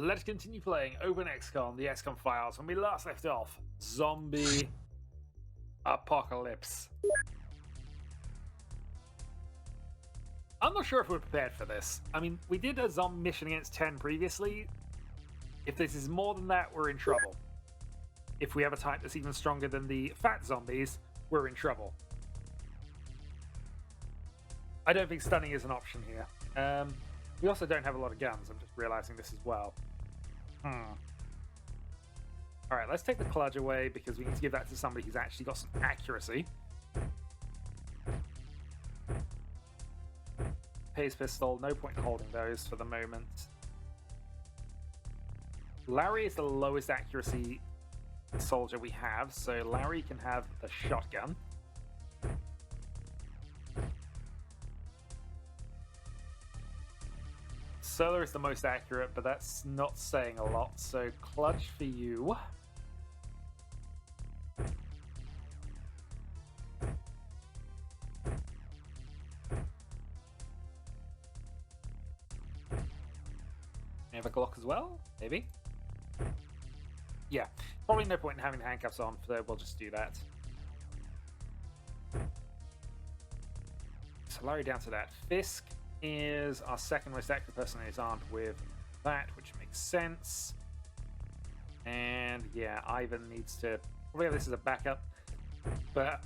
Let's continue playing. Open Xcom, the Xcom files. When we last left off, zombie apocalypse. I'm not sure if we're prepared for this. I mean, we did a zombie mission against 10 previously. If this is more than that, we're in trouble. If we have a type that's even stronger than the fat zombies, we're in trouble. I don't think stunning is an option here. We also don't have a lot of guns. I'm just realizing this as well. Alright, let's take the cludge away because we need to give that to somebody who's actually got some accuracy. Pace pistol, no point in holding those for the moment. Larry is the lowest accuracy soldier we have, so Larry can have the shotgun. Solar is the most accurate, but that's not saying a lot, so clutch for you. Have a Glock as well? Maybe? Yeah, probably no point in having handcuffs on, so we'll just do that. So Larry down to that. Fisk is our second most accurate person who's armed with that, which makes sense. And yeah, Ivan needs to probably have this as a backup, but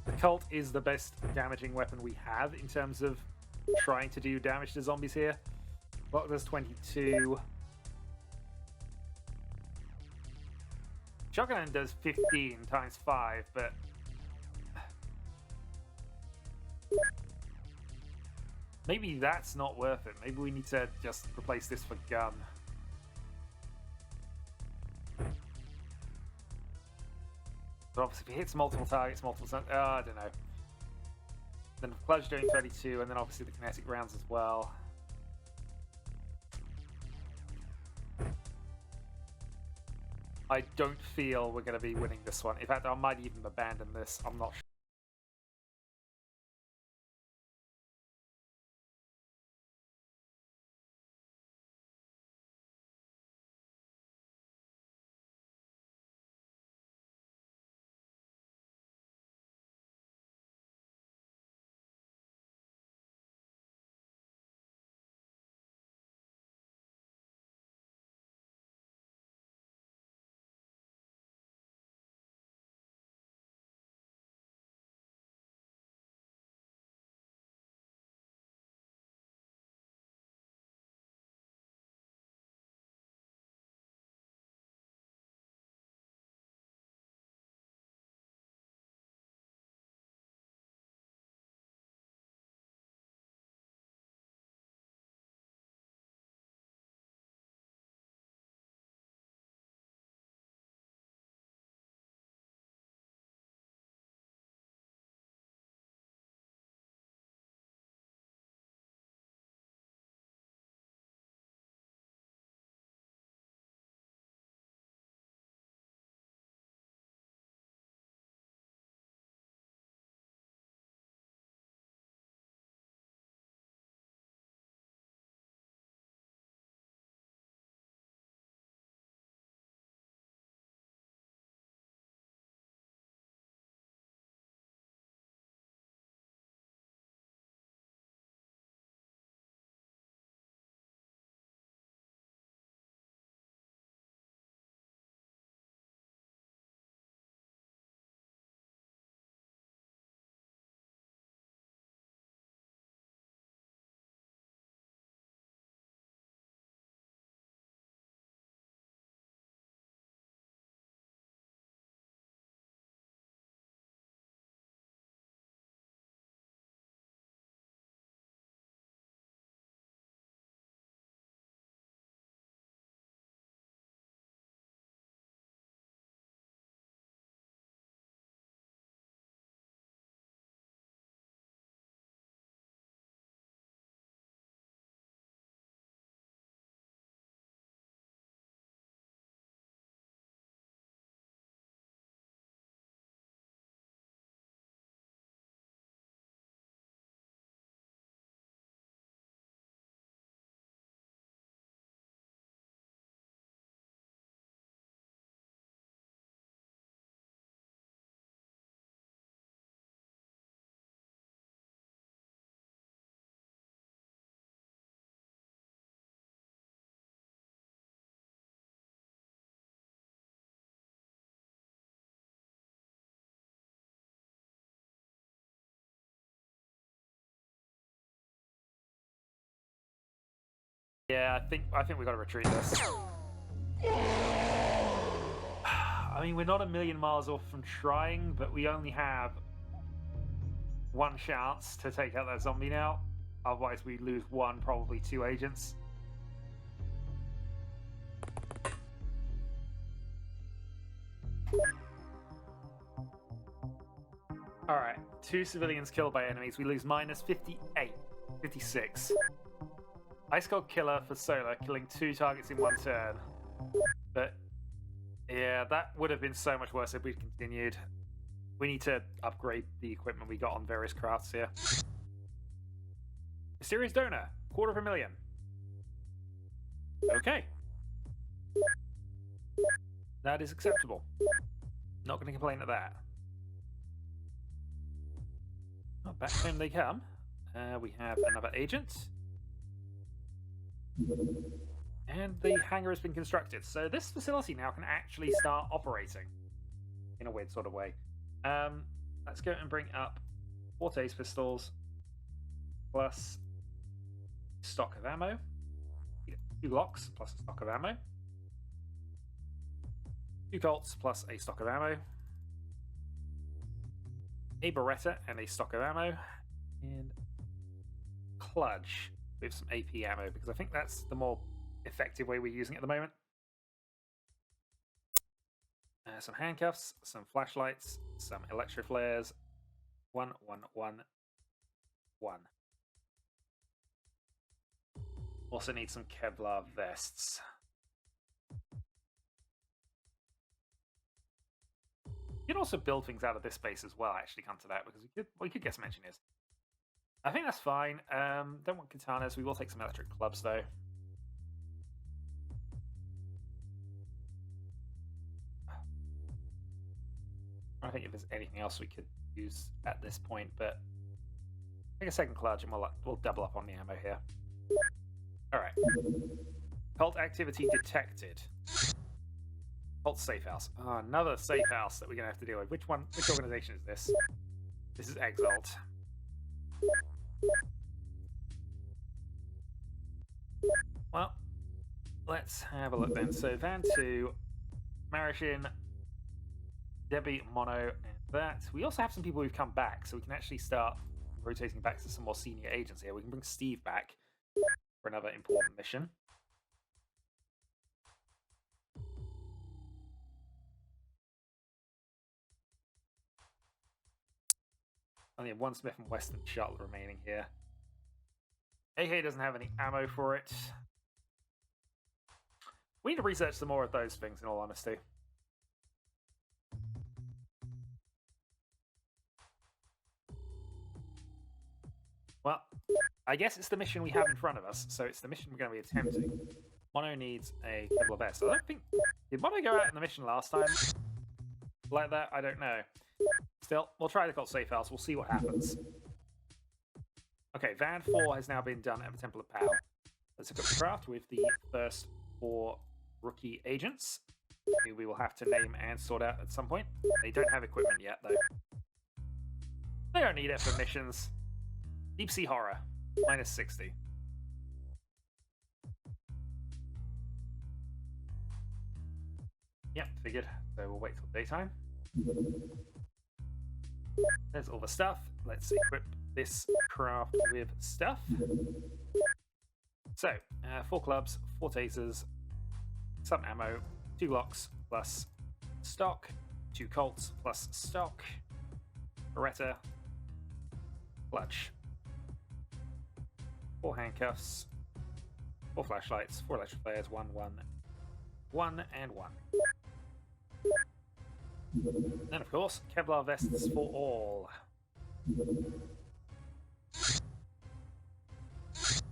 the Colt is the best damaging weapon we have in terms of trying to do damage to zombies here. Glock does 22. Shotgun does 15 times 5, but maybe that's not worth it. Maybe we need to just replace this for gun. But obviously, if it hits multiple targets, I don't know. Then Clutch doing 32, and then obviously the kinetic rounds as well. I don't feel we're going to be winning this one. In fact, I might even abandon this. I'm not sure. Yeah, I think we got to retreat this. I mean, we're not a million miles off from trying, but we only have one chance to take out that zombie now. Otherwise, we lose one, probably two agents. Alright, 2 civilians killed by enemies. We lose minus 58, 56. Ice Cold Killer for Solar, killing 2 targets in 1 turn. But, yeah, that would have been so much worse if we'd continued. We need to upgrade the equipment we got on various crafts here. Mysterious Donor, $250,000. Okay. That is acceptable. Not going to complain at that. Oh, back home they come. We have another agent. And the hangar has been constructed. So this facility now can actually start operating. In a weird sort of way. Let's go and bring up Forte's pistols. Plus stock of ammo. 2 locks plus a stock of ammo. 2 Colts plus a stock of ammo. A Beretta and a stock of ammo. And Clutch with some AP ammo, because I think that's the more effective way we're using it at the moment. Some handcuffs, some flashlights, some electro flares. 1, 1, 1, 1. Also need some Kevlar vests. You can also build things out of this space as well, actually, come to that, because we could get some engineers. I think that's fine. Don't want katanas. We will take some electric clubs, though. I don't think if there's anything else we could use at this point, but take a second clutch and we'll double up on the ammo here. Alright. Cult activity detected. Cult safe house. Oh, another safe house that we're going to have to deal with. Which organization is this? This is Exalt. Well, let's have a look then. So Van 2, Marishin, Debbie, Mono, and that. We also have some people who've come back, so we can actually start rotating back to some more senior agents here. We can bring Steve back for another important mission. Only have 1 Smith & Wesson Charlotte remaining here. AK doesn't have any ammo for it. We need to research some more of those things, in all honesty. Well, I guess it's the mission we have in front of us, so it's the mission we're going to be attempting. Mono needs a couple of vests. I don't think... Did Mono go out in the mission last time? Like that? I don't know. Still, we'll try the Cult Safe House. We'll see what happens. Okay, Van 4 has now been done at the Temple of Power. Let's look at the craft with the first 4 rookie agents, who we will have to name and sort out at some point. They don't have equipment yet, though. They don't need it for missions. Deep Sea Horror, minus 60. Yep, figured. So we'll wait till daytime. There's all the stuff. Let's equip this craft with stuff. So, 4 clubs, 4 tasers, some ammo, 2 locks plus stock, 2 Colts plus stock, Beretta, clutch, 4 handcuffs, 4 flashlights, 4 electric flares, 1, 1, 1, and 1. And of course, Kevlar vests for all.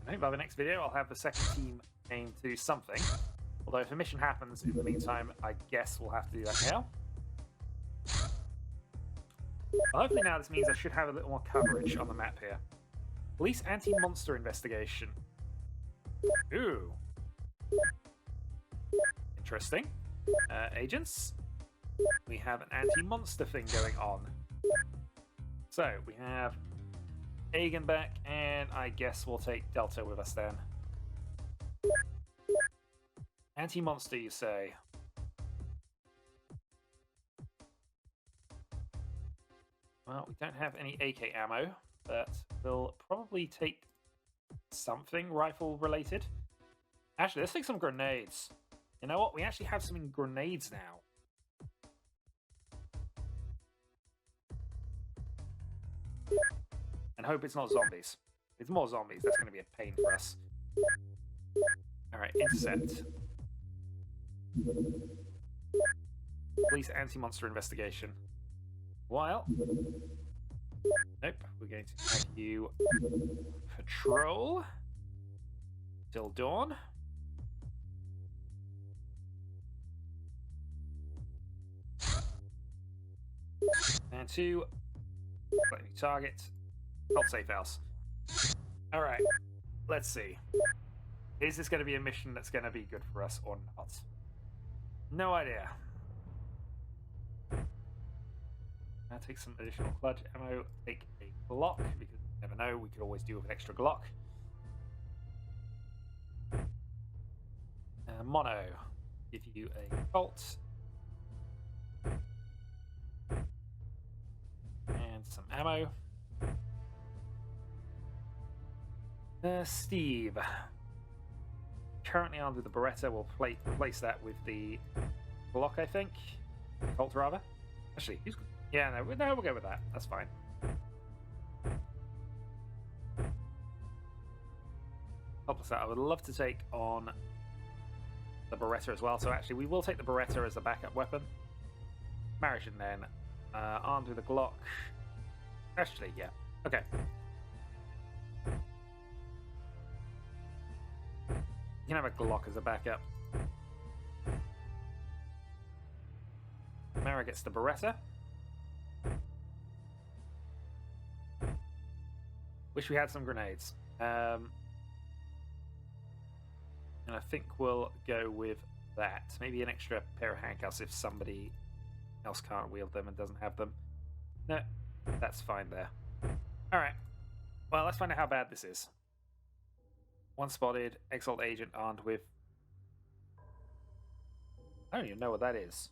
I think by the next video I'll have the second team aim to something. Although if a mission happens in the meantime, I guess we'll have to do that now. Well, hopefully now this means I should have a little more coverage on the map here. Police anti-monster investigation. Ooh. Interesting. Agents. We have an anti-monster thing going on. So, we have Agan back, and I guess we'll take Delta with us then. Anti-monster, you say? Well, we don't have any AK ammo, but we'll probably take something rifle-related. Actually, let's take some grenades. You know what? We actually have some grenades now. And hope it's not zombies. If it's more zombies, that's going to be a pain for us. Alright, intercept. Police anti-monster investigation. While... Nope, we're going to have you patrol till dawn. And 2, select new target. Not safe house. Alright, let's see. Is this going to be a mission that's going to be good for us or not? No idea. I'll take some additional clutch ammo. Take a Glock, because you never know, we could always do with an extra Glock. Mono. Give you a Colt. And some ammo. Steve. Currently armed with the Beretta. We'll replace that with the Glock, I think. Colt, rather. Actually, who's... Yeah, no, we'll go with that. That's fine. Help us out. I would love to take on the Beretta as well. So actually, we will take the Beretta as a backup weapon. Maritian then. Armed with a Glock. Actually, yeah. Okay. You can have a Glock as a backup. Mara gets the Beretta. Wish we had some grenades. And I think we'll go with that. Maybe an extra pair of handcuffs if somebody else can't wield them and doesn't have them. No, that's fine there. Alright. Well, let's find out how bad this is. One spotted, Exalt agent armed with... I don't even know what that is.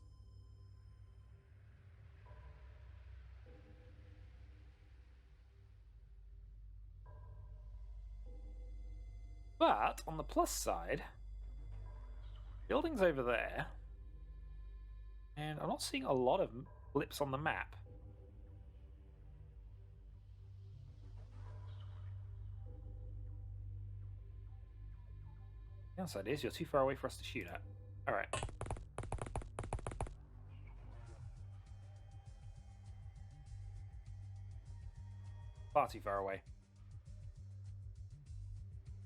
But, on the plus side, buildings over there, and I'm not seeing a lot of blips on the map. The downside is you're too far away for us to shoot at. Alright. Far too far away.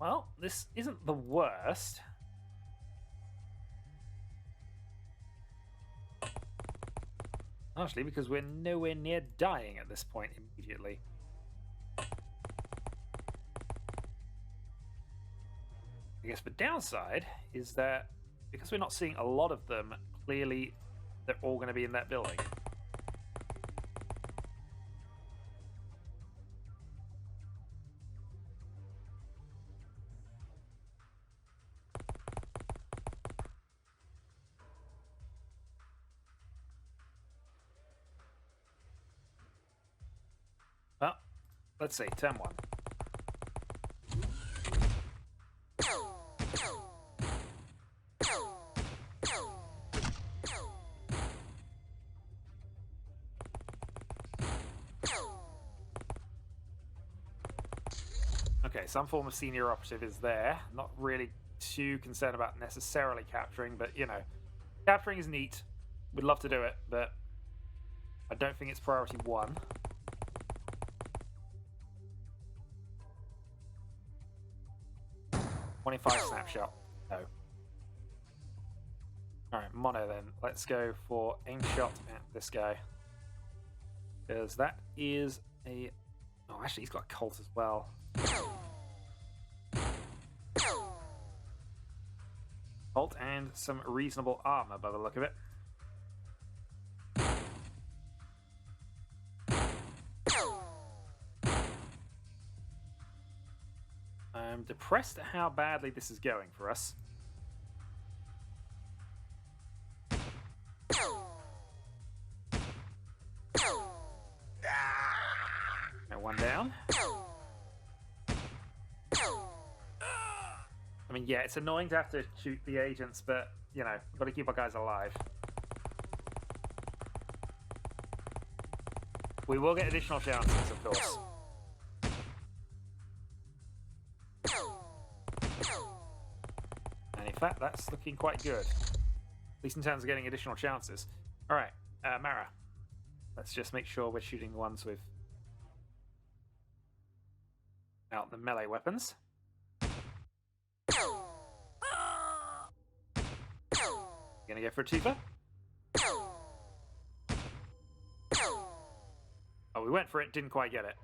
Well, this isn't the worst. Actually, because we're nowhere near dying at this point immediately. I guess the downside is that because we're not seeing a lot of them, clearly they're all going to be in that building. Well, let's see, turn 1. Okay, some form of senior operative is there. Not really too concerned about necessarily capturing, but, you know, capturing is neat. We'd love to do it, but I don't think it's priority 1. $25 snapshot. No. Alright, mono then. Let's go for aim shot at this guy. Because that is a... Oh, actually, he's got a Colt as well. Colt and some reasonable armor by the look of it. I'm depressed at how badly this is going for us. mean, yeah, it's annoying to have to shoot the agents, but, you know, we've got to keep our guys alive. We will get additional chances, of course. And in fact, that's looking quite good. At least in terms of getting additional chances. Alright, Mara. Let's just make sure we're shooting the ones with out the melee weapons. Gonna go for a twofer. Oh, we went for it, didn't quite get it.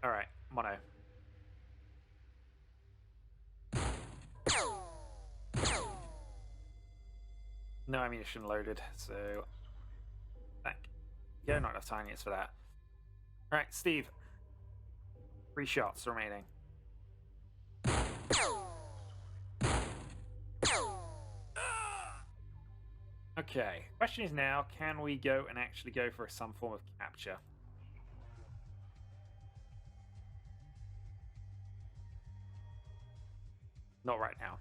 Alright, mono. No ammunition loaded, so back. Yeah, not enough time yet for that. Alright, Steve. 3 shots remaining. Okay, question is now, can we go and actually go for some form of capture? Not right now.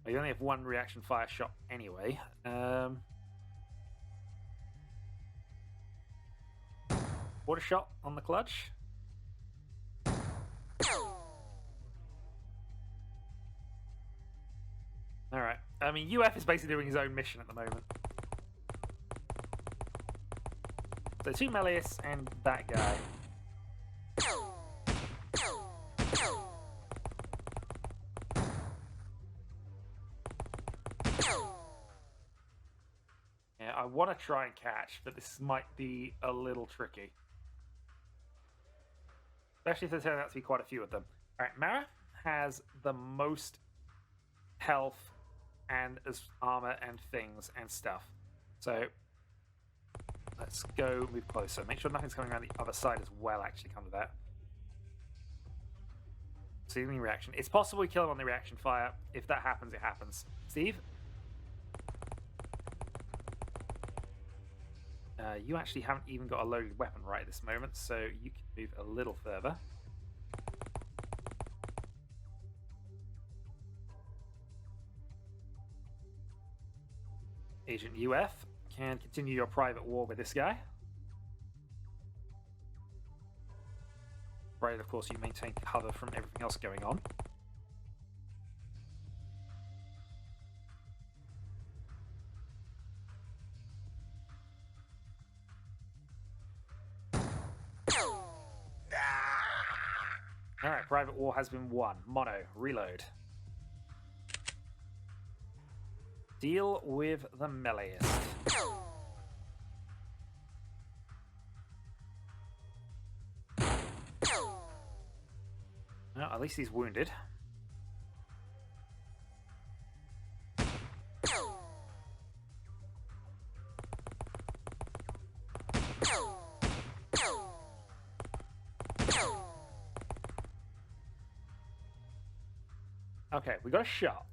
We only have 1 reaction fire shot anyway. Water shot on the clutch. Alright. I mean, UF is basically doing his own mission at the moment. So 2 meleeists and that guy. Yeah, I want to try and catch, but this might be a little tricky. Especially if there turn out to be quite a few of them. Alright, Mara has the most health and as armor and things and stuff. So let's go move closer. Make sure nothing's coming around the other side as well, actually, come to that. Sealing reaction. It's possible we kill him on the reaction fire. If that happens, it happens. Steve? You actually haven't even got a loaded weapon right at this moment, so you can move a little further. Agent UF can continue your private war with this guy. Right, of course, you maintain cover from everything else going on. Alright, private war has been won. Mono, reload. Deal with the meleeist. Well, at least he's wounded. Okay, we got a shot.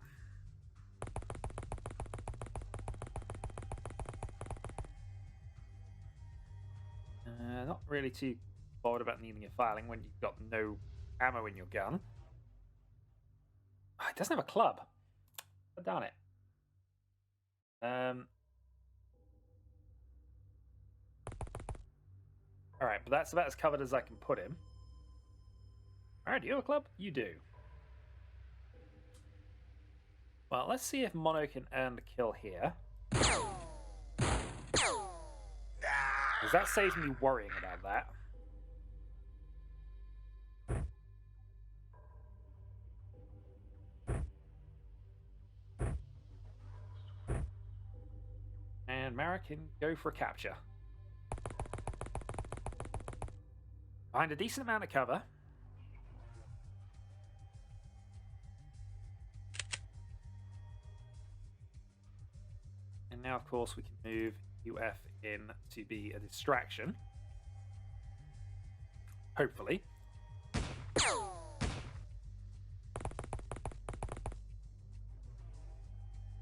Not really too bothered about needing a filing when you've got no ammo in your gun. Oh, it doesn't have a club. Oh, darn it. Alright, but that's about as covered as I can put him. Alright, do you have a club? You do. Well, let's see if Mono can earn the kill here. Because that saves me worrying about that. And Mara can go for a capture. Behind a decent amount of cover. And now, of course, we can move UF in to be a distraction. Hopefully.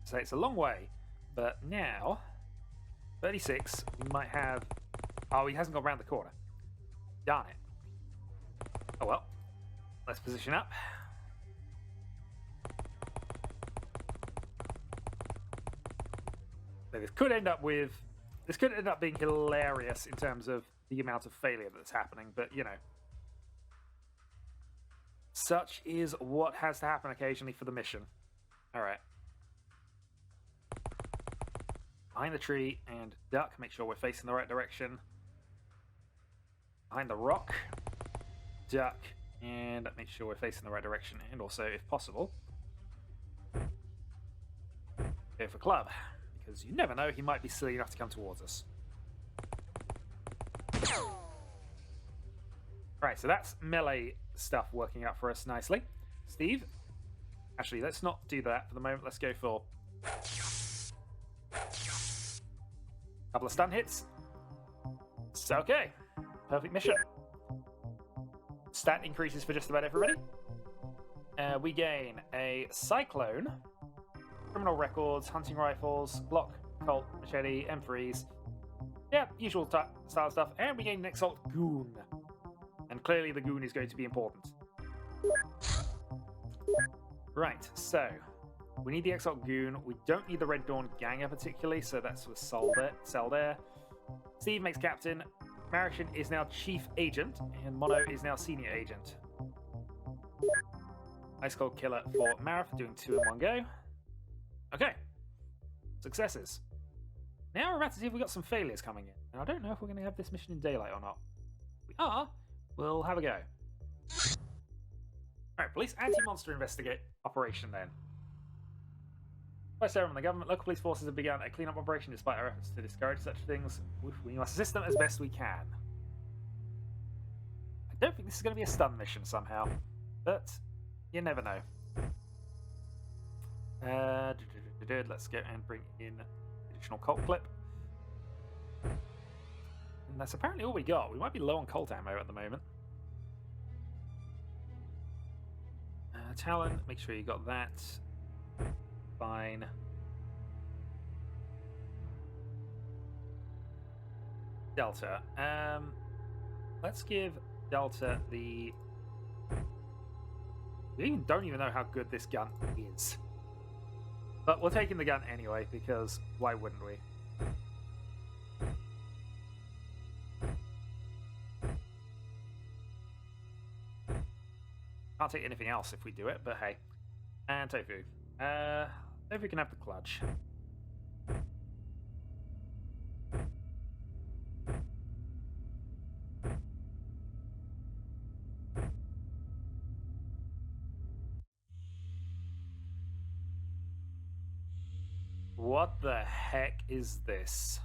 So it's a long way, but now 36, we might have... Oh, he hasn't gone around the corner. Darn it. Oh well. Let's position up. So this could end up being hilarious in terms of the amount of failure that's happening, but you know, such is what has to happen occasionally for the mission. All right. Behind the tree and duck. Make sure we're facing the right direction. Behind the rock, duck, and make sure we're facing the right direction. And also, if possible, go for club, because you never know, he might be silly enough to come towards us. Right, so that's melee stuff working out for us nicely. Steve, actually, let's not do that for the moment. Let's go for a couple of stun hits. It's okay. Perfect mission. Stat increases for just about everybody. We gain a Cyclone, Criminal Records, Hunting Rifles, Block, Colt, Machete, M3s. Yeah, usual style stuff. And we gain an Exalt Goon. And clearly the Goon is going to be important. Right, so we need the Exalt Goon. We don't need the Red Dawn Ganger particularly, so that's with Sol there. Steve makes Captain. Marishan is now Chief Agent, and Mono is now Senior Agent. Ice Cold Killer for Marif, doing 2 in one go. Okay. Successes. Now we're about to see if we've got some failures coming in. And I don't know if we're going to have this mission in daylight or not. If we are, we'll have a go. Alright, police anti-monster investigate operation then. By Sarah and the government, local police forces have begun a clean-up operation despite our efforts to discourage such things. We must assist them as best we can. I don't think this is going to be a stun mission somehow, but you never know. Let's go and bring in additional Colt clip. And that's apparently all we got. We might be low on Colt ammo at the moment. Talon, make sure you got that. Fine. Delta. Let's give Delta the... We don't even know how good this gun is. But we're taking the gun anyway, because why wouldn't we? Can't take anything else if we do it, but hey. And Tofu. Tofu can have the clutch. What the heck is this?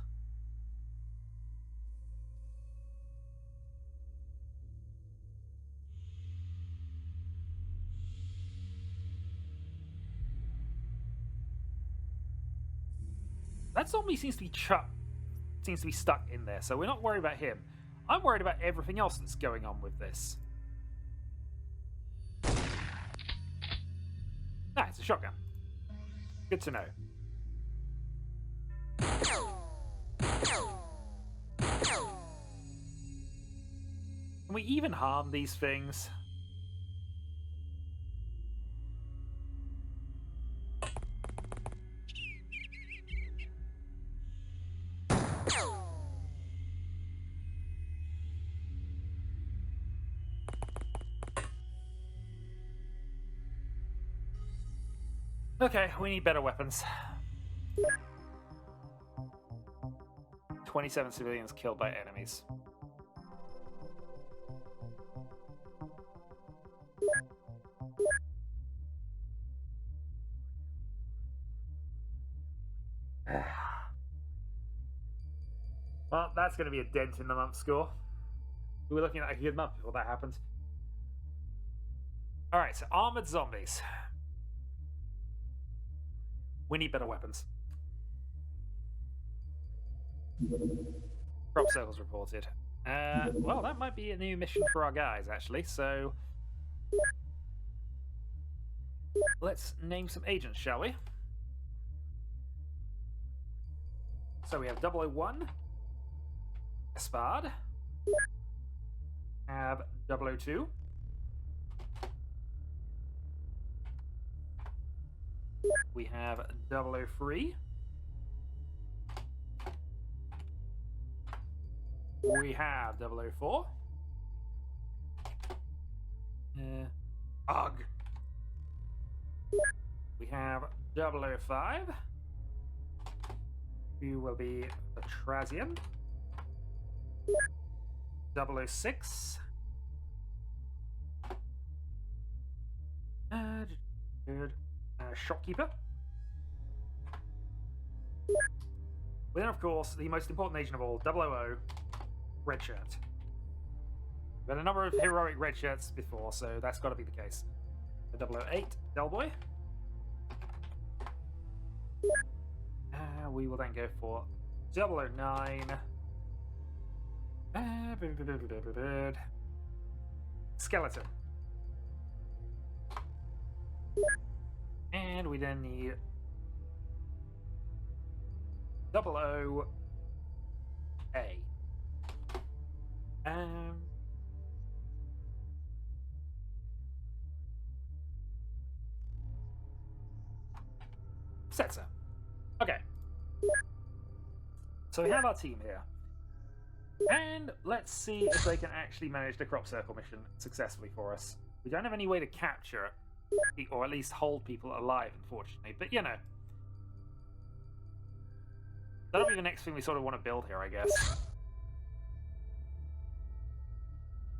That zombie seems to be stuck in there, so we're not worried about him. I'm worried about everything else that's going on with this. Ah, it's a shotgun. Good to know. Can we even harm these things? Okay, we need better weapons. 27 civilians killed by enemies. Well, that's going to be a dent in the month score. We're looking at a good month before that happens. Alright, so armored zombies. We need better weapons. Crop circles reported. Well, that might be a new mission for our guys, actually, so... Let's name some agents, shall we? So we have 001, Espard, have 002, we have 003, We have 004. Ugh. We have 005. Who will be the Trazian. 006. Shopkeeper. Then, of course, the most important agent of all, 000, Red Shirt. We've had a number of heroic red shirts before, so that's got to be the case. 008, Delboy. We will then go for 009. Skeleton. And we then need 00A. Setzer. Okay. So we have our team here. And let's see if they can actually manage the crop circle mission successfully for us. We don't have any way to capture it, or at least hold people alive, unfortunately. But, you know. That'll be the next thing we sort of want to build here, I guess.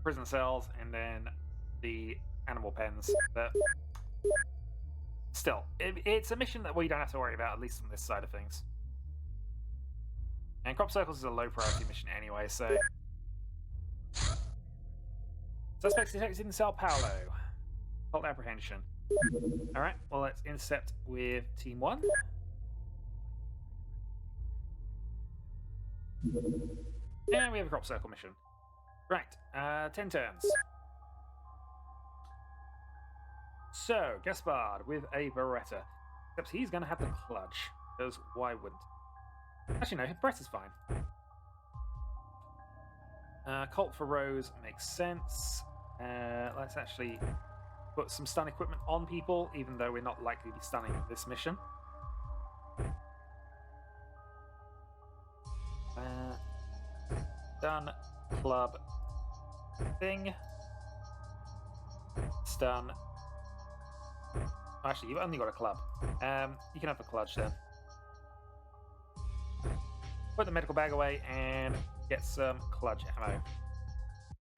Prison cells, and then the animal pens. But still, it's a mission that we don't have to worry about, at least on this side of things. And crop circles is a low priority mission anyway, so. Suspects detected in Sao Paulo. Cult apprehension. Alright, well, let's intercept with Team 1. And we have a crop circle mission. Right, 10 turns. So, Gaspard with a Beretta. Except he's going to have the clutch, because why wouldn't? Actually, no, Beretta's fine. Colt for Rose makes sense. Let's actually put some stun equipment on people, even though we're not likely to be stunning this mission. Stun, club, thing. Stun. Actually, you've only got a club. You can have the clutch then. Put the medical bag away and get some clutch ammo.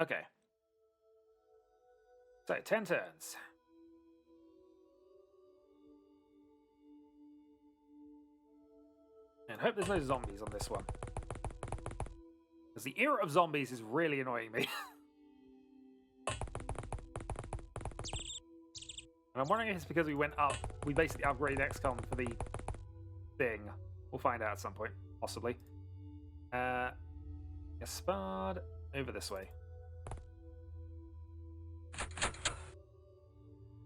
Okay. So, 10 turns. And hope there's no zombies on this one. Because the era of zombies is really annoying me. And I'm wondering if it's because we went up. We basically upgraded Xcom for the thing. We'll find out at some point, possibly. Gaspard, over this way.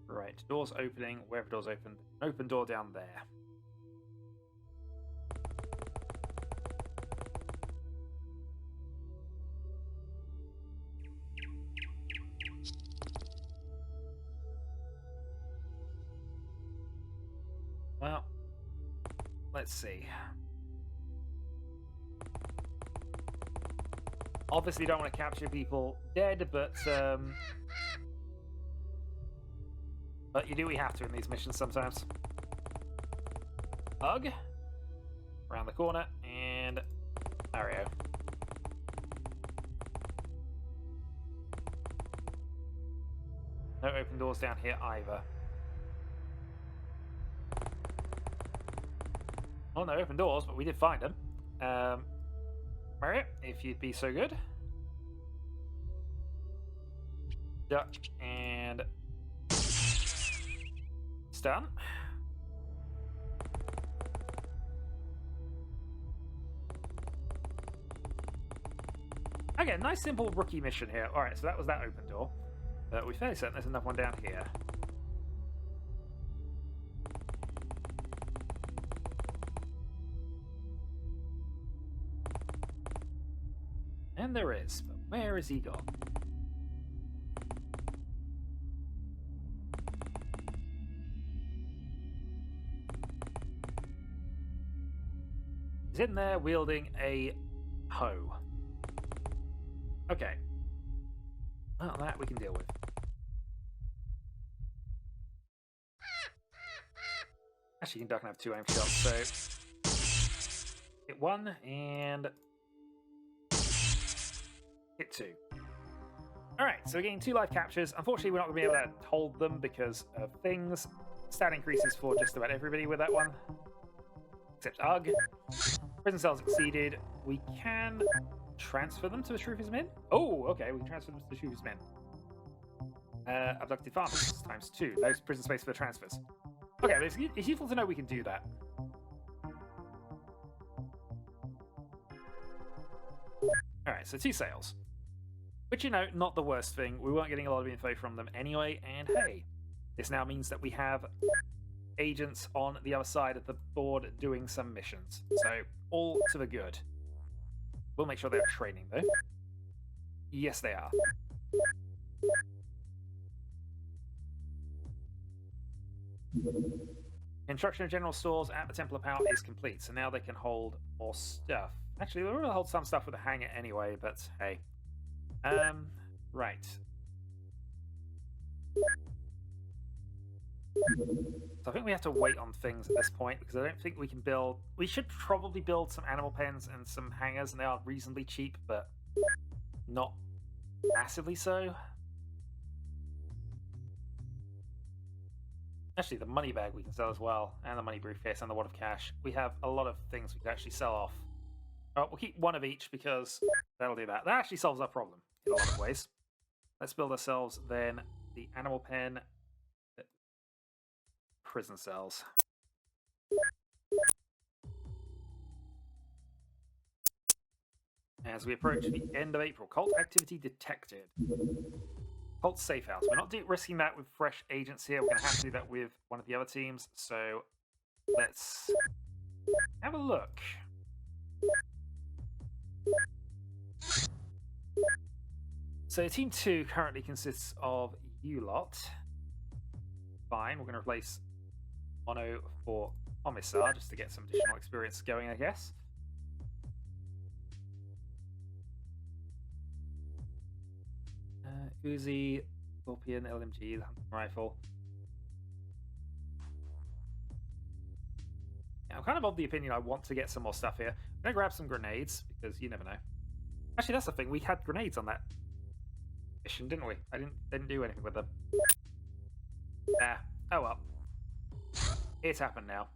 Right, doors opening, wherever doors open. Open door down there. Well, let's see. Obviously, don't want to capture people dead, but you do what you have to in these missions sometimes. Hug. Around the corner, and Mario. No open doors down here either. Oh, no open doors, but we did find them. Mario, if you'd be so good. Duck and stun. Okay, nice simple rookie mission here. Alright, so that was that open door. We're fairly certain there's another one down here. And there is, but where is he gone? He's in there wielding a hoe. Okay. Well, that we can deal with. Actually, you can duck and have 2 aim shots, so hit 1 and hit 2. Alright, so we're getting 2 life captures. Unfortunately, we're not going to be able to hold them because of things. Stat increases for just about everybody with that one. Except Ugg. Prison cells exceeded. We can transfer them to the Shrewf's Min? Oh, okay, we can transfer them to the Shrewf's Min. Abducted farmers times 2. No prison space for the transfers. Okay, it's useful to know we can do that. Alright, so 2 sales. Which, you know, not the worst thing. We weren't getting a lot of info from them anyway, and hey, this now means that we have agents on the other side of the board doing some missions. So, all to the good. We'll make sure they're training, though. Yes, they are. Construction of general stores at the Temple of Power is complete, so now they can hold more stuff. Actually, they're going to hold some stuff with a hangar anyway, but hey. Right. So I think we have to wait on things at this point, because I don't think we can build... We should probably build some animal pens and some hangars, and they are reasonably cheap, but not massively so. Actually, the money bag we can sell as well, and the money briefcase and the wad of cash. We have a lot of things we can actually sell off. We'll keep 1 of each because that'll do that. That actually solves our problem in a lot of ways. Let's build ourselves then the animal pen, prison cells. As we approach the end of April, cult activity detected. Cult safe house. We're not risking that with fresh agents here. We're going to have to do that with one of the other teams. So let's have a look. So Team 2 currently consists of you lot. Fine, we're going to replace Mono for Commissar just to get some additional experience going, I guess. Uzi, Scorpion, LMG, the hunting rifle. Yeah, I'm kind of of the opinion I want to get some more stuff here. I'm going to grab some grenades, because you never know. Actually, that's the thing. We had grenades on that mission, didn't we? I didn't do anything with them. Oh well. It's happened now.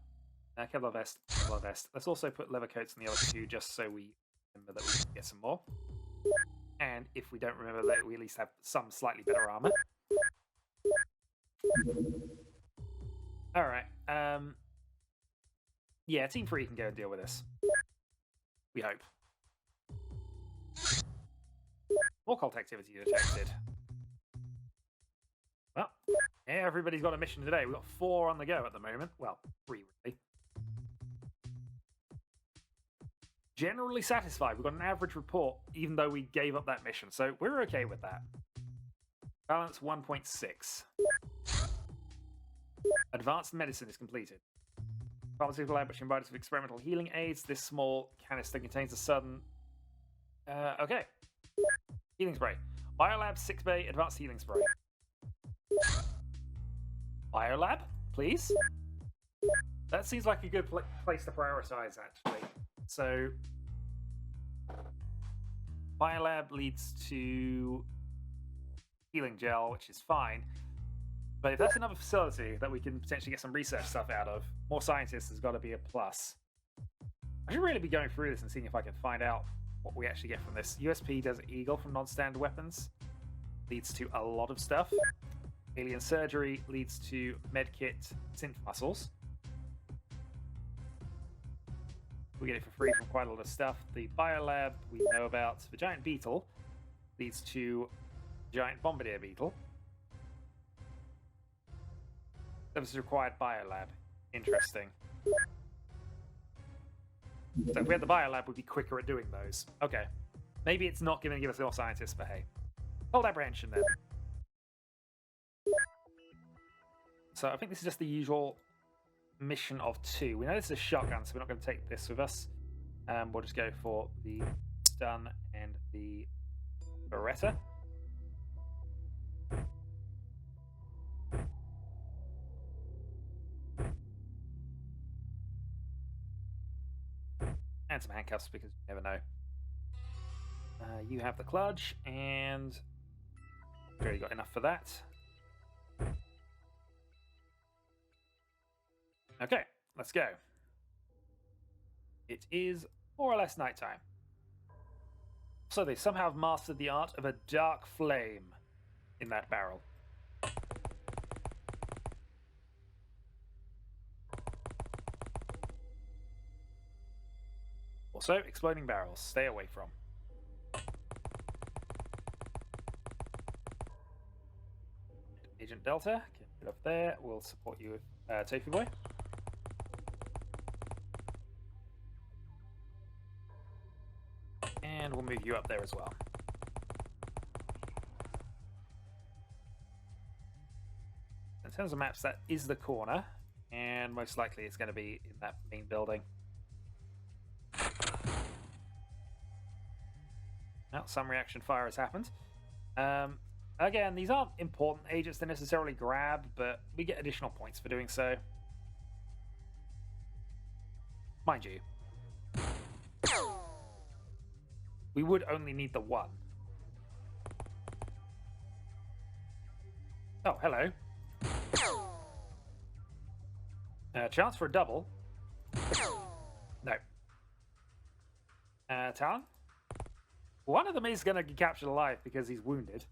Kevlar vest, Kevlar vest. Let's also put leather coats on the other 2 just so we remember that we can get some more. And if we don't remember that, we at least have some slightly better armor. Alright. Yeah, Team 3 can go and deal with this. We hope. More cult activity detected. Well, yeah, everybody's got a mission today. We've got 4 on the go at the moment. Well, 3 really. Generally satisfied. We've got an average report, even though we gave up that mission. So we're okay with that. Balance 1.6. Advanced medicine is completed. Pharmaceutical lab which provides with experimental healing aids. This small canister contains a sudden... okay. Healing spray. Biolab 6 Bay advanced healing spray. Biolab, please. That seems like a good place to prioritize, actually. So, Biolab leads to healing gel, which is fine. But if that's another facility that we can potentially get some research stuff out of, more scientists has got to be a plus. I should really be going through this and seeing if I can find out what we actually get from this. USP Desert Eagle from non-standard weapons leads to a lot of stuff. Alien Surgery leads to Medkit Synth Muscles. We get it for free from quite a lot of stuff. The Biolab we know about. The Giant Beetle leads to Giant Bombardier Beetle. Services required Biolab. Interesting. So if we had the Biolab, we'd be quicker at doing those. Okay. Maybe it's not going to give us more scientists, but hey. Hold apprehension then. So I think this is just the usual mission of 2. We know this is a shotgun, so we're not going to take this with us. We'll just go for the stun and the Beretta. And some handcuffs because you never know. You have the clutch, and sure you got enough for that. Okay, let's go. It is more or less nighttime. So they somehow have mastered the art of a dark flame in that barrel. Also, exploding barrels. Stay away from. Agent Delta, get up there. We'll support you, Tofu Boy. And we'll move you up there as well. In terms of maps, that is the corner, and most likely it's going to be in that main building. Now, some reaction fire has happened. Again, these aren't important agents to necessarily grab, but we get additional points for doing so. Mind you, we would only need the one. Oh, hello. Chance for a double. No. Talon? One of them is going to get captured alive because he's wounded.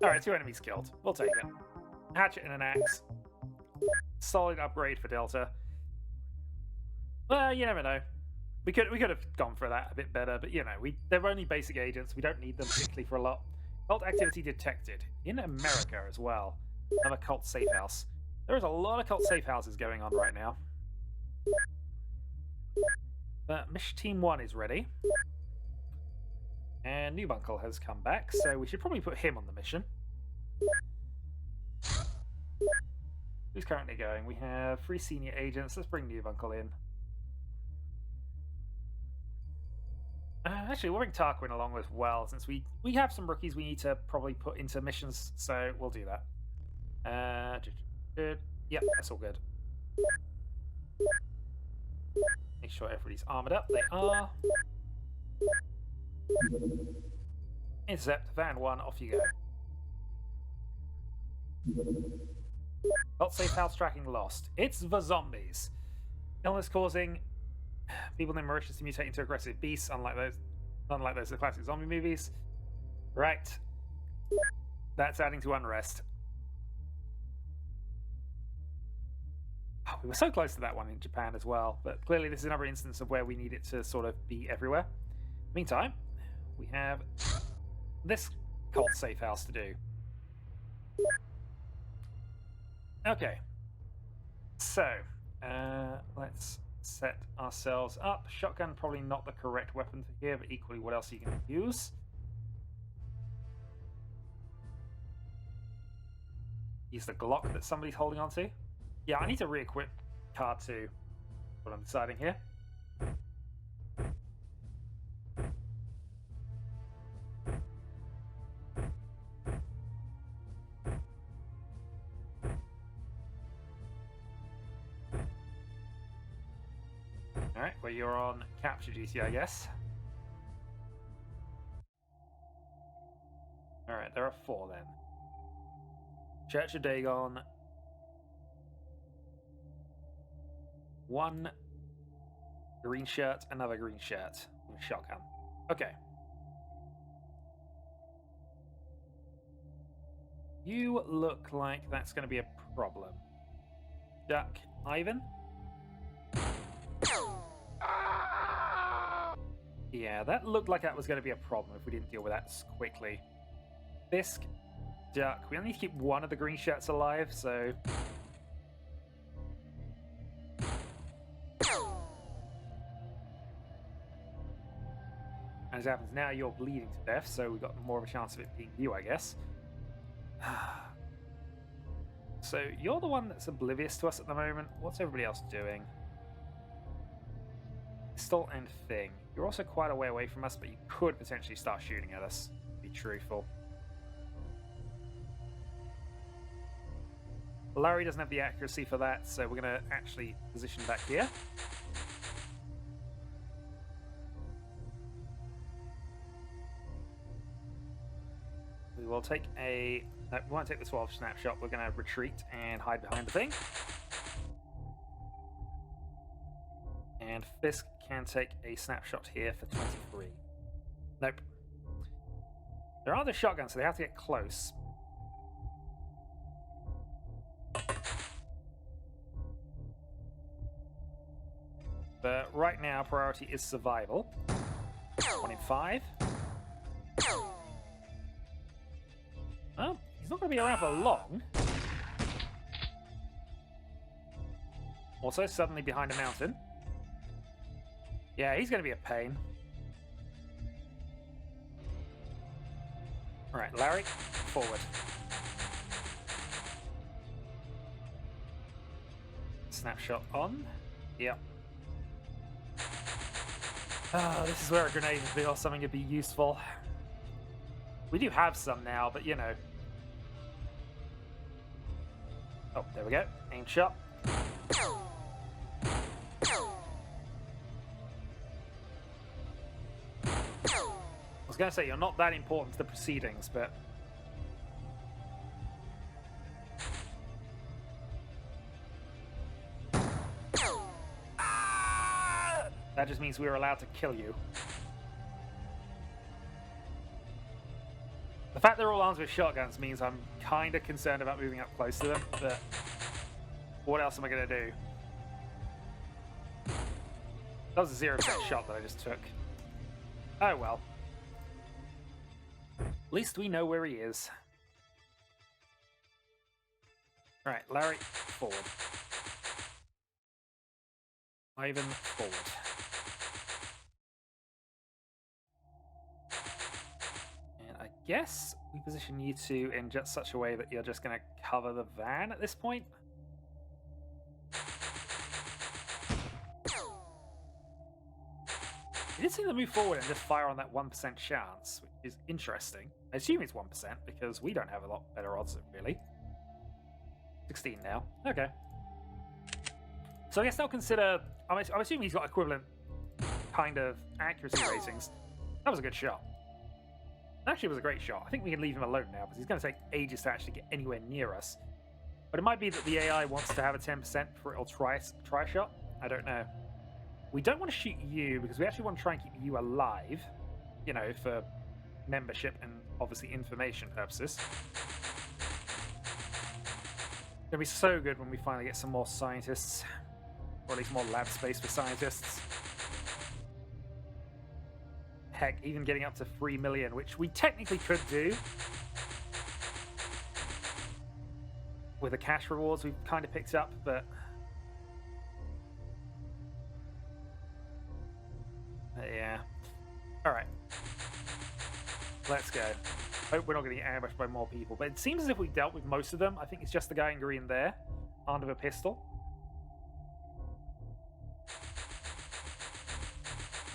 Alright, 2 enemies killed. We'll take it. Hatchet and an axe. Solid upgrade for Delta. Well, you never know. We could have gone for that a bit better, but you know, they're only basic agents. We don't need them particularly for a lot. Cult activity detected. In America as well. Another cult safe house. There is a lot of cult safe houses going on right now. Mission Team 1 is ready. And Newbunkle has come back, so we should probably put him on the mission. Who's currently going? We have 3 senior agents. Let's bring Newbunkle in. Actually, we'll bring Tarquin along as well, since we have some rookies we need to probably put into missions, so we'll do that. Yep, that's all good. Make sure everybody's armored up. They are. Intercept, van 1, off you go. Not safe house tracking lost. It's the zombies. Illness causing people named Mauritius to mutate into aggressive beasts, unlike those classic zombie movies. Right. That's adding to unrest. Oh, we were so close to that one in Japan as well, but clearly this is another instance of where we need it to sort of be everywhere. Meantime, we have this cult safe house to do. Okay. So, let's set ourselves up. Shotgun, probably not the correct weapon for here, but equally, what else are you going to use? Use the Glock that somebody's holding on to. Yeah, I need to re-equip Car 2. What I'm deciding here. Alright, well, you're on capture duty, I guess. Alright, there are 4 then. Church of Dagon. 1 green shirt, another green shirt with a shotgun. Okay. You look like that's going to be a problem. Duck, Ivan? Yeah, that looked like that was going to be a problem if we didn't deal with that quickly. Fisk, Duck. We only need to keep 1 of the green shirts alive, so... As it happens now, you're bleeding to death, so we've got more of a chance of it being you, I guess. So, you're the one that's oblivious to us at the moment. What's everybody else doing? pistol and thing. You're also quite a way away from us, but you could potentially start shooting at us, to be truthful. Larry doesn't have the accuracy for that, so we're going to actually position back here. We will take a... No, we won't take the 12 snapshot. We're going to retreat and hide behind the thing. And Fisk can take a snapshot here for 23. Nope. There are the shotguns, so they have to get close. But right now, priority is survival. 1 in 5. Well, he's not going to be around for long. Also, suddenly behind a mountain. Yeah, he's going to be a pain. Alright, Larry, forward. Snapshot on. Yep. This is where a grenade would be or something would be useful. We do have some now, but you know. Oh, there we go. Aim shot. I was going to say, you're not that important to the proceedings, but... That just means we were allowed to kill you. The fact they're all armed with shotguns means I'm kind of concerned about moving up close to them, but what else am I going to do? That was a 0% shot that I just took. Oh well. At least we know where he is. Alright, Larry, forward. Ivan, forward. And I guess we position you two in just such a way that you're just going to cover the van at this point. He did seem to move forward and just fire on that 1% chance, which is interesting. I assume it's 1% because we don't have a lot better odds, really. 16 now. Okay. So I guess I'll consider... I'm assuming he's got equivalent kind of accuracy ratings. That was a good shot. Actually, it was a great shot. I think we can leave him alone now because he's going to take ages to actually get anywhere near us. But it might be that the AI wants to have a 10% before it'll try a shot. I don't know. We don't want to shoot you because we actually want to try and keep you alive. You know, for membership and obviously information purposes. It's going to be so good when we finally get some more scientists. Or at least more lab space for scientists. Heck, even getting up to 3 million, which we technically could do. With the cash rewards we've kind of picked up, but... yeah. Alright. Let's go. Hope we're not going to get ambushed by more people. But it seems as if we dealt with most of them. I think it's just the guy in green there. Armed with a pistol.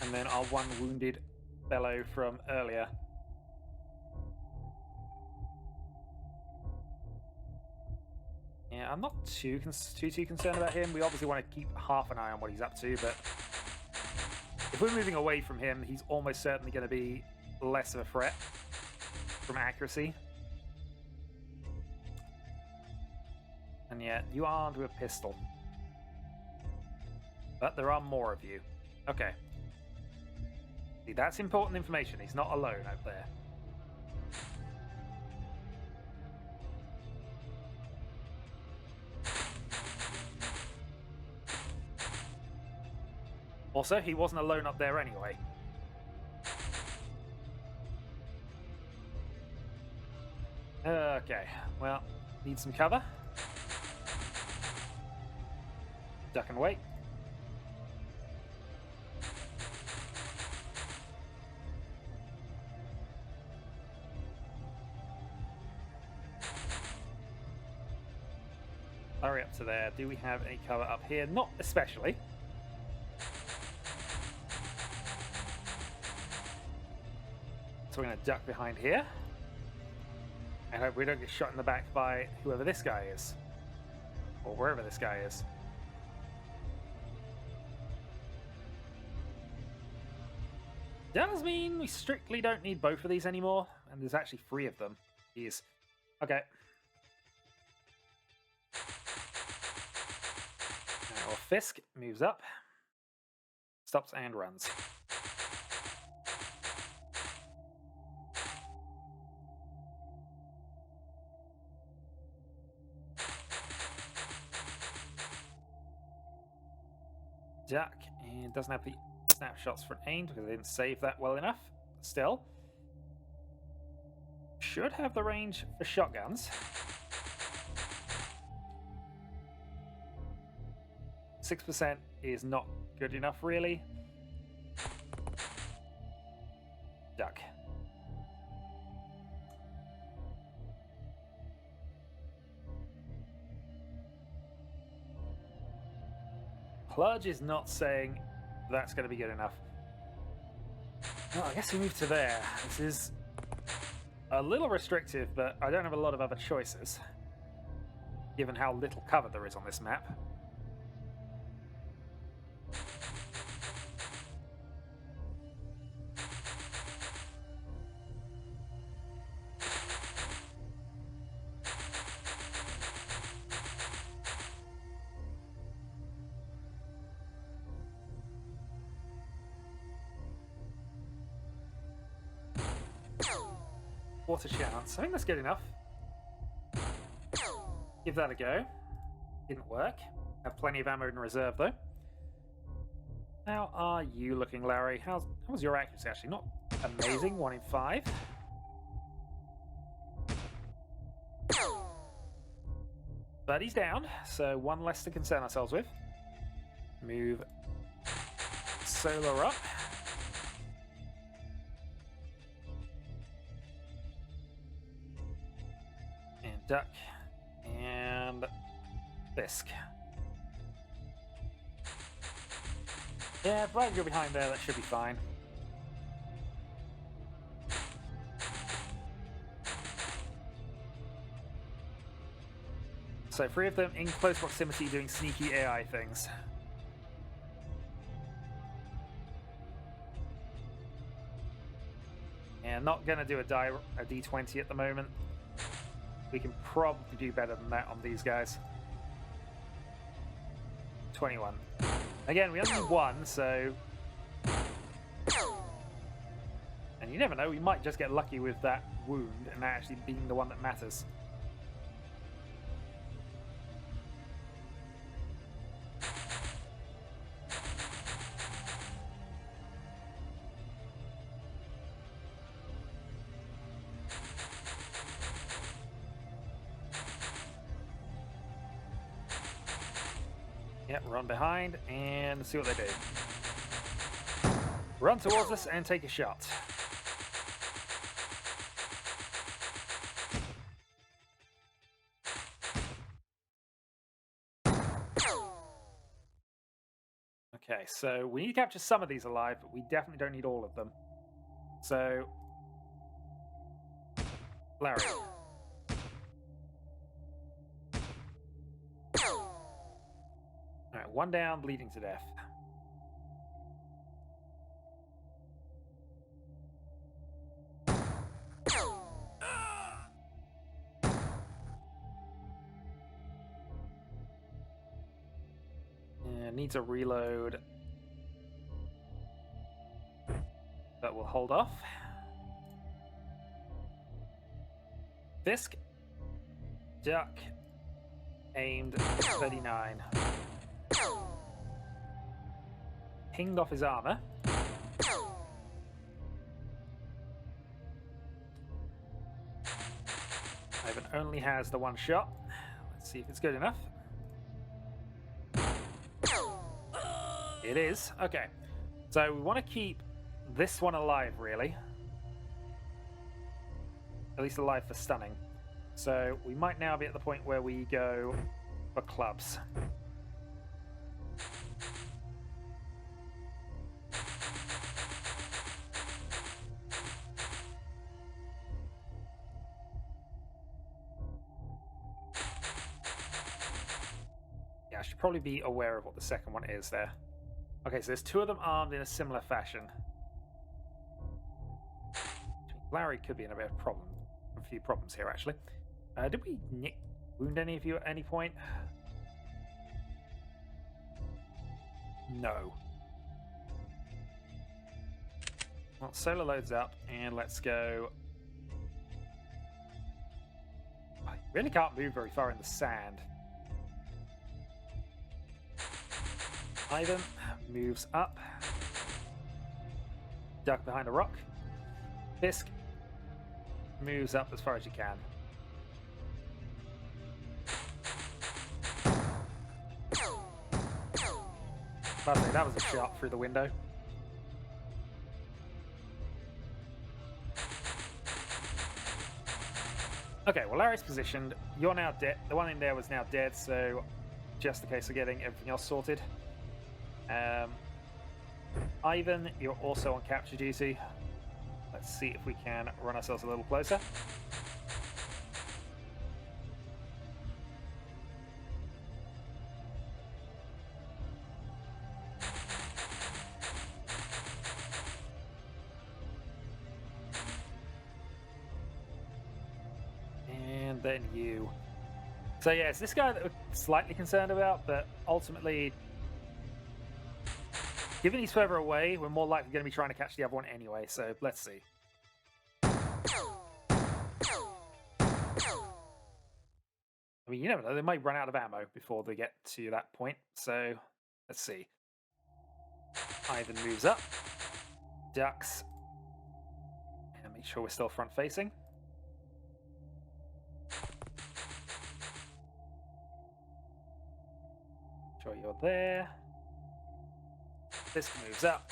And then our one wounded fellow from earlier. Yeah, I'm not too concerned about him. We obviously want to keep half an eye on what he's up to, but if we're moving away from him, he's almost certainly going to be less of a threat from accuracy. And yet, you are armed with a pistol. But there are more of you. Okay. See, that's important information. He's not alone out there. Also, he wasn't alone up there anyway. Okay, well, need some cover. Duck and wait. Hurry up to there. Do we have any cover up here? Not especially. So we're going to duck behind here. And hope we don't get shot in the back by whoever this guy is. Or wherever this guy is. Does mean we strictly don't need both of these anymore. And there's actually 3 of them. Jeez. Okay. Now Fisk moves up. Stops and runs. Duck, and doesn't have the snapshots for aimed because I didn't save that well enough. Still, should have the range for shotguns. 6% is not good enough, really. Duck. Pludge is not saying that's going to be good enough. Well, I guess we move to there. This is a little restrictive, but I don't have a lot of other choices, given how little cover there is on this map. What a chance. I think that's good enough. Give that a go. Didn't work. Have plenty of ammo in reserve, though. How are you looking, Larry? How was your accuracy, actually? Not amazing. 1 in 5. But he's down, so 1 less to concern ourselves with. Move Solar up. Duck and Fisk. Yeah, if I go behind there, that should be fine. So 3 of them in close proximity doing sneaky AI things. And not going to do a D20 at the moment. We can probably do better than that on these guys. 21. Again, we only need 1, so... And you never know, we might just get lucky with that wound and that actually being the one that matters. Yep, run behind and see what they do. Run towards us and take a shot. Okay, so we need to capture some of these alive, but we definitely don't need all of them. So, Larry. Alright, 1 down, bleeding to death. Yeah, needs a reload. But we'll hold off. Fisk. Duck. Aimed 39. Pinged off his armor. Ivan only has the 1 shot. Let's see if it's good enough. It is. Okay. So we want to keep this one alive, really. At least alive for stunning. So we might now be at the point where we go for clubs. Yeah, I should probably be aware of what the second one is there. Okay, so there's two of them armed in a similar fashion. Larry could be in a bit of problem. A few problems here, actually. Did we wound any of you at any point? No. Well, solar loads up, and let's go. I really can't move very far in the sand. Ivan moves up. Duck behind a rock. Fisk moves up as far as you can. Lovely, that was a shot through the window. Okay, well, Larry's positioned. You're now dead. The one in there was now dead, so just the case of getting everything else sorted. Ivan, you're also on capture duty. Let's see if we can run ourselves a little closer. And then you. So yeah, it's this guy that we're slightly concerned about, but ultimately, given he's further away, we're more likely going to be trying to catch the other one anyway, so let's see. I mean, you never know, they might run out of ammo before they get to that point, so let's see. Ivan moves up, ducks, and make sure we're still front facing. Sure you're there. This moves up.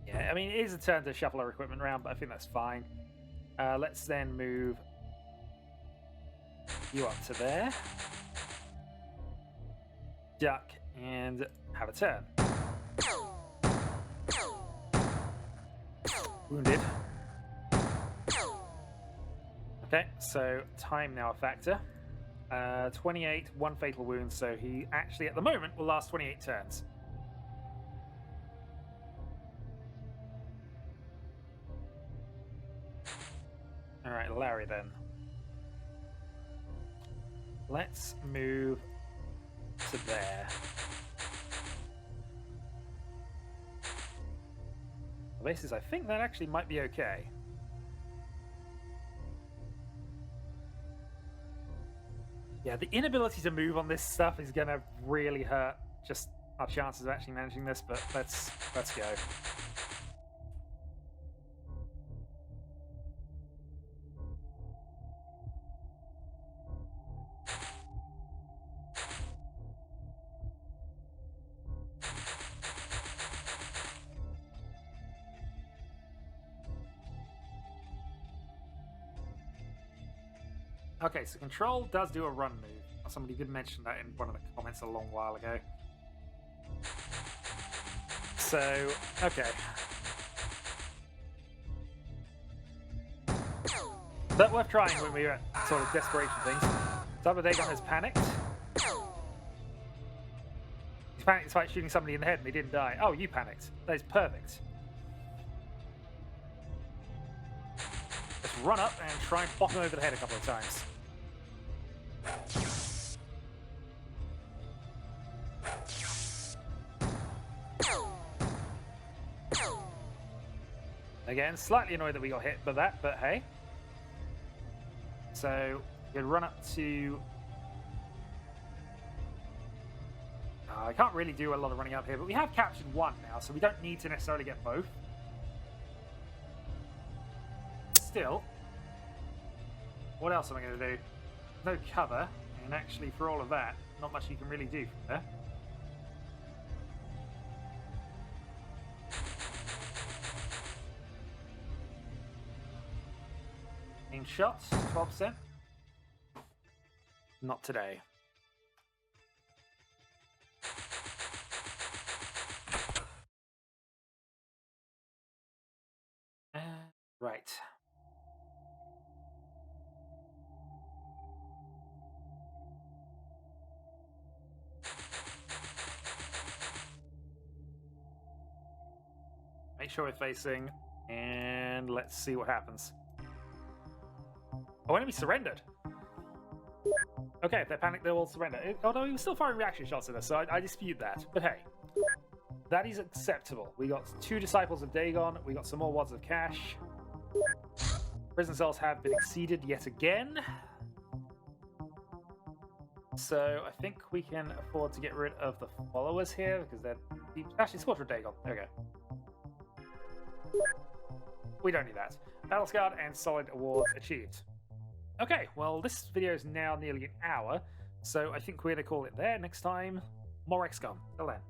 Yeah, I mean, it is a turn to shuffle our equipment around, but I think that's fine. Let's then move you up to there. Duck and have a turn. Wounded. Okay, so time now a factor. 28, 1 fatal wound, so he actually at the moment will last 28 turns. Alright, Larry then. Let's move to there. The basis, I think that actually might be okay. Yeah, the inability to move on this stuff is going to really hurt just our chances of actually managing this, but let's go. Okay, so Control does do a run move. Somebody did mention that in one of the comments a long while ago. So, okay. But worth trying when we're at sort of desperation things. Double Dagon has panicked. He's panicked despite shooting somebody in the head and they didn't die. Oh, you panicked. That is perfect. Let's run up and try and bop him over the head a couple of times. Again, slightly annoyed that we got hit by that, but hey. So, we'll run up to... I can't really do a lot of running up here, but we have captured one now, so we don't need to necessarily get both. Still, what else am I going to do? No cover, and actually for all of that, not much you can really do from there. Shots, 12%. Not today. Right. Make sure we're facing, and let's see what happens. Oh, enemy surrendered. Okay, if they're panicked, they will surrender. Although he was still firing reaction shots at us, so I dispute that. But hey, that is acceptable. We got 2 Disciples of Dagon. We got some more Wads of Cash. Prison cells have been exceeded yet again. So I think we can afford to get rid of the followers here, because they're... Actually, Squadron Dagon. There we go. We don't need that. Battle Scarred and solid awards achieved. Okay, well, this video is now nearly an hour, so I think we're going to call it there. Next time, more XCOM. Till then.